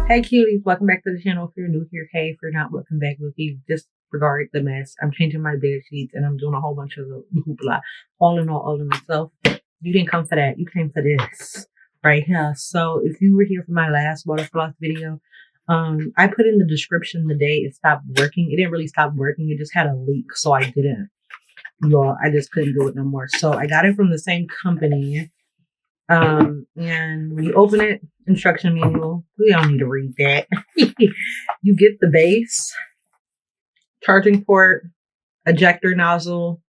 Hey cuties, welcome back to the channel. If you're new here, hey, if you're not, welcome back. With you, disregard the mess. I'm changing my bed sheets and I'm doing a whole bunch of hoopla. All in all in myself. You didn't come for that. You came for this right here. So if you were here for my last water floss video, I put in the description the day it stopped working. It didn't really stop working. It just had a leak, so I didn't. Y'all, I just couldn't do it no more. So I got it from the same company. And when you open it, instruction manual, we don't need to read that. You get the base, charging port, ejector nozzle,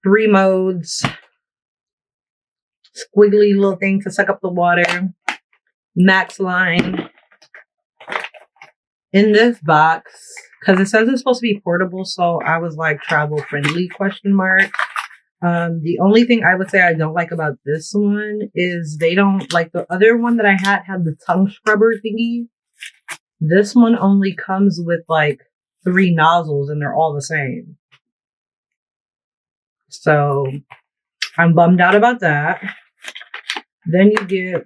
3 modes, squiggly little thing to suck up the water, max line. In this box, because it says it's supposed to be portable, so I was like travel friendly question mark. The only thing I would say I don't like about this one is they don't, like the other one that I had the tongue scrubber thingy. This one only comes with like 3 nozzles and they're all the same. So I'm bummed out about that. Then you get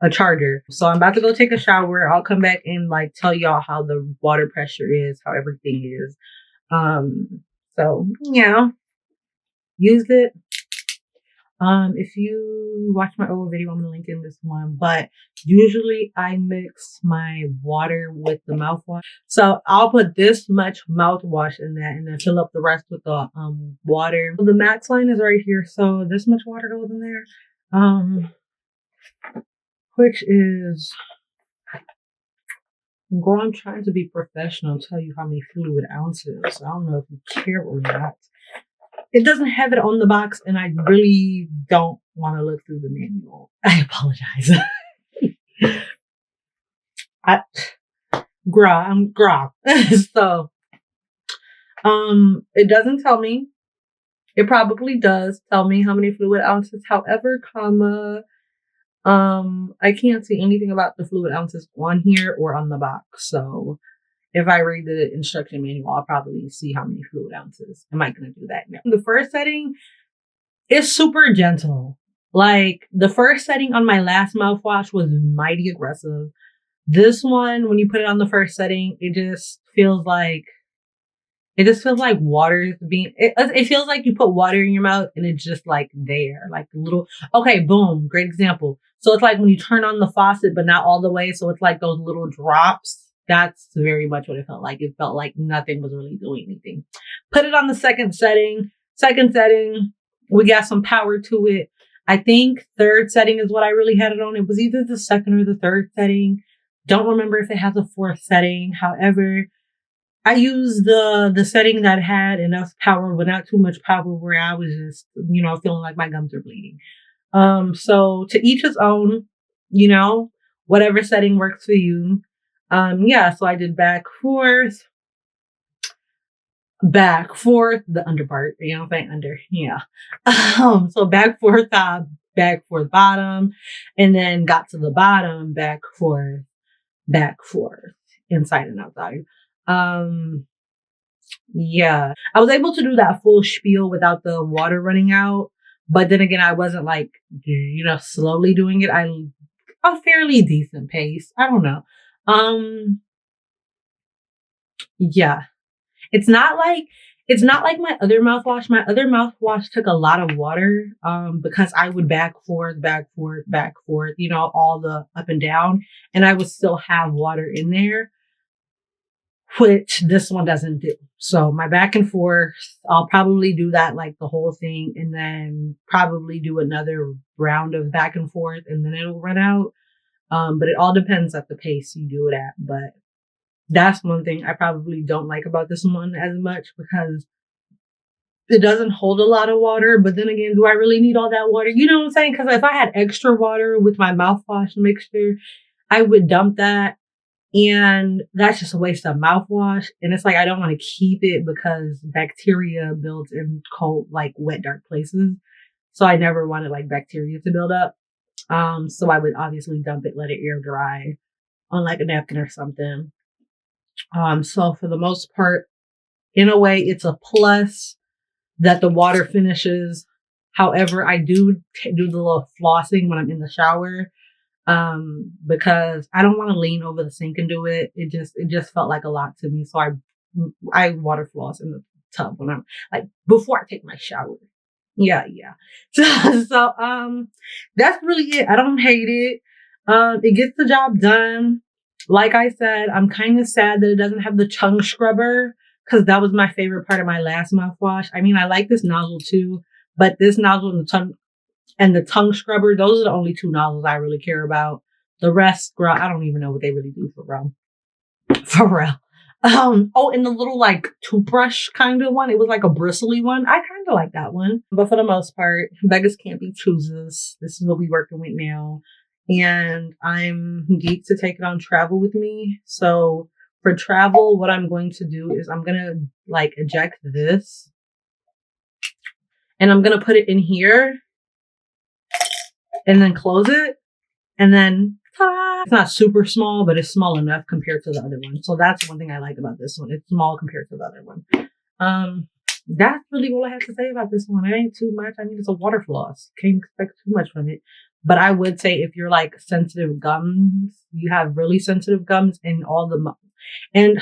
a charger. So I'm about to go take a shower. I'll come back and like tell y'all how the water pressure is, how everything is. So yeah, use it. If you watch my old video, I'm gonna link in this one, but usually I mix my water with the mouthwash. So I'll put this much mouthwash in that and then fill up the rest with the water. The max line is right here, so this much water goes in there. Which is, girl, I'm trying to be professional, tell you how many fluid ounces. I don't know if you care or not. It doesn't have it on the box, and I really don't want to look through the manual. I apologize. I'm grog. So, it doesn't tell me. It probably does tell me how many fluid ounces. However, I can't see anything about the fluid ounces on here or on the box. So if I read the instruction manual, I'll probably see how many fluid ounces. Am I going to do that now? The first setting is super gentle. Like the first setting on my last mouthwash was mighty aggressive. This one, when you put it on the first setting, it just feels like water is being, it feels like you put water in your mouth and it's just like there, like little, okay, boom, great example. So it's like when you turn on the faucet, but not all the way. So it's like those little drops. That's very much what it felt like. It felt like nothing was really doing anything. Put it on the second setting. Second setting, we got some power to it. I think third setting is what I really had it on. It was either the second or the third setting. Don't remember if it has a fourth setting. However, I used the setting that had enough power, but not too much power where I was just, feeling like my gums are bleeding. So to each his own, whatever setting works for you. So I did back, forth, the under part, under, yeah. So back, forth, top, back, forth, bottom, and then got to the bottom, back, forth, inside and outside. Yeah, I was able to do that full spiel without the water running out. But then again, I wasn't like, slowly doing it. A fairly decent pace. I don't know. Yeah, it's not like my other mouthwash. My other mouthwash took a lot of water, because I would back, forth, all the up and down, and I would still have water in there, which this one doesn't do. So my back and forth, I'll probably do that like the whole thing and then probably do another round of back and forth and then it'll run out. But it all depends at the pace you do it at. But that's one thing I probably don't like about this one as much because it doesn't hold a lot of water. But then again, do I really need all that water? You know what I'm saying? Because if I had extra water with my mouthwash mixture, I would dump that. And that's just a waste of mouthwash. And it's like, I don't want to keep it because bacteria builds in cold, like wet, dark places. So I never wanted like bacteria to build up. So I would obviously dump it, let it air dry on like a napkin or something. So for the most part, in a way, it's a plus that the water finishes However, I do do the little flossing when I'm in the shower, because I don't want to lean over the sink and do it. It just felt like a lot to me. So I water floss in the tub when I'm like, before I take my shower. Yeah, yeah. So, that's really it. I don't hate it. It gets the job done. Like I said, I'm kind of sad that it doesn't have the tongue scrubber, because that was my favorite part of my last mouthwash. I mean, I like this nozzle too, but this nozzle and the tongue scrubber, those are the only two nozzles I really care about. The rest, girl, I don't even know what they really do for real. For real. Oh, and the little like toothbrush kind of one. It was like a bristly one. I kind of like that one. But for the most part, beggars can't be choosers. This is what we working with now. And I'm geeked to take it on travel with me. So for travel, what I'm going to do is I'm going to like eject this. And I'm going to put it in here. And then close it. And then ta-da! It's not super small, but it's small enough compared to the other one. So that's one thing I like about this one. It's small compared to the other one. That's really all I have to say about this one. It ain't too much. I mean, it's a water floss. Can't expect too much from it. But I would say if you're like sensitive gums, you have really sensitive gums and and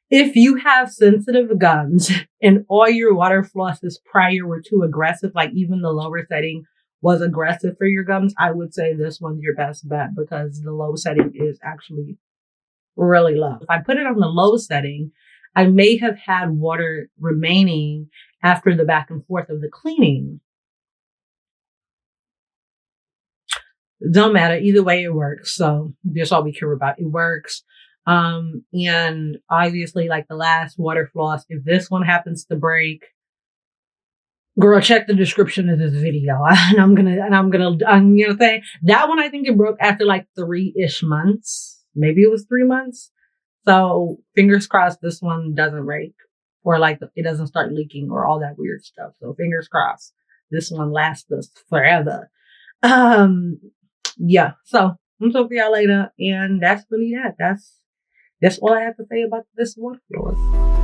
if you have sensitive gums and all your water flosses prior were too aggressive, like even the lower setting was aggressive for your gums, I would say this one's your best bet because the low setting is actually really low. If I put it on the low setting, I may have had water remaining after the back and forth of the cleaning. Don't matter. Either way, it works. So that's all we care about. It works. And obviously, like the last water floss, if this one happens to break, girl, check the description of this video. I'm gonna say that one. I think it broke after like 3-ish months. Maybe it was 3 months. So fingers crossed this one doesn't break or like it doesn't start leaking or all that weird stuff. So fingers crossed this one lasts us forever. Yeah. So I'm talking to y'all later, and that's really that. That's all I have to say about this water floss.